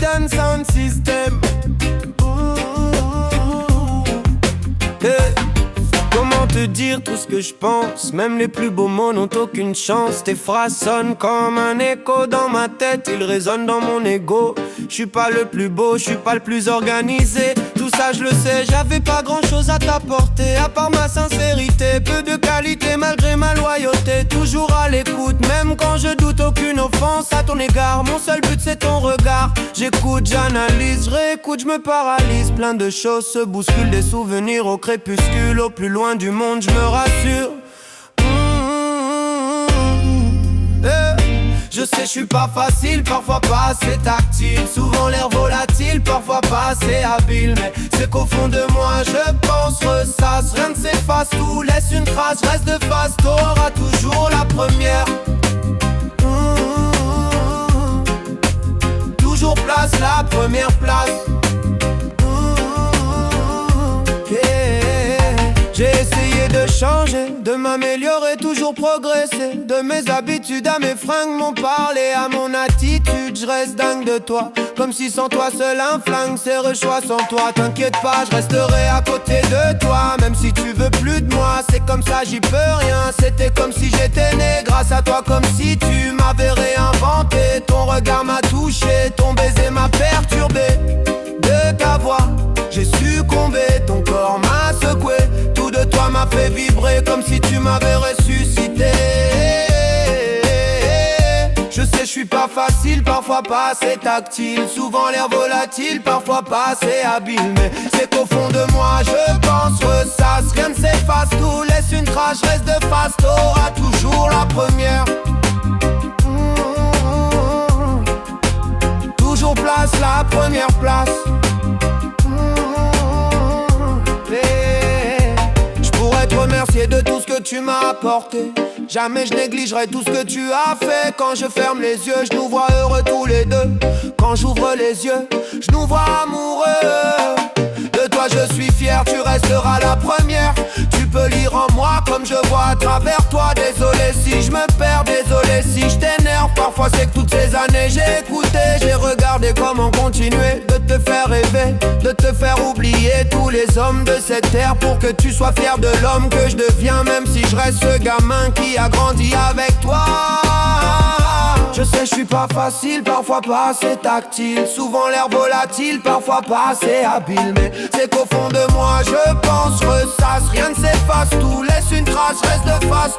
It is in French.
hidden sound system. Hey. Comment te dire tout ce que je pense? Même les plus beaux mots n'ont aucune chance. Tes phrases sonnent comme un écho dans ma tête, ils résonnent dans mon ego. Je suis pas le plus beau, je suis pas le plus organisé. Tout ça je le sais, j'avais pas grand chose à t'apporter à part ma sincérité, peu de qualité malgré ma loyauté. Toujours à l'écoute, même quand je doute, aucune offense à ton égard. Mon seul but c'est ton regard. J'écoute, j'analyse, je réécoute, je me paralyse. Plein de choses se bousculent, des souvenirs au crépuscule. Au plus loin du monde, je me rassure. Je sais, je suis pas facile, parfois pas assez tactile. Souvent l'air volatile, parfois pas assez habile. Mais c'est qu'au fond de moi, je pense, ressasse. Rien ne s'efface, tout laisse une trace. Reste de face, t'auras toujours la première. Toujours place, la première place. J'ai essayé de changer, de m'améliorer, toujours progresser. De mes habitudes à mes fringues, mon parler à mon attitude. Je reste dingue de toi, comme si sans toi seul un flingue. C'est choix sans toi, t'inquiète pas, je resterai à côté de toi. Même si tu veux plus de moi, c'est comme ça, j'y peux rien. C'était comme si j'étais né, grâce à toi, comme si tu m'avais réinventé. Ton regard m'a touché, ton baiser m'a perturbé. De ta voix, j'ai succombé, ton corps m'a secoué. Tout de toi m'a fait vibrer comme si tu m'avais ressuscité. Je sais, je suis pas facile, parfois pas assez tactile. Souvent l'air volatile, parfois pas assez habile. Mais c'est qu'au fond de moi, je pense, ressasse. Rien ne s'efface, tout laisse une trace. Je reste de face, t'auras toujours la première. Toujours place, la première place. Te remercier de tout ce que tu m'as apporté. Jamais je négligerai tout ce que tu as fait. Quand je ferme les yeux, je nous vois heureux tous les deux. Quand j'ouvre les yeux, je nous vois amoureux. De toi je suis fier, tu resteras la première. Tu peux lire en moi comme je vois à travers toi. Désolé si je me perds, désolé si je t'énerve. Parfois c'est que toutes ces années j'ai écouté, j'ai regardé comment continuer de te faire rêver, de te faire oublier tous les hommes de cette terre. Pour que tu sois fier de l'homme que je deviens, même si je reste ce gamin qui a grandi avec toi. Je sais, je suis pas facile, parfois pas assez tactile. Souvent l'air volatile, parfois pas assez habile. Mais c'est qu'au fond de moi, je pense, ressasse. Rien ne s'efface, tout laisse une trace, reste de face.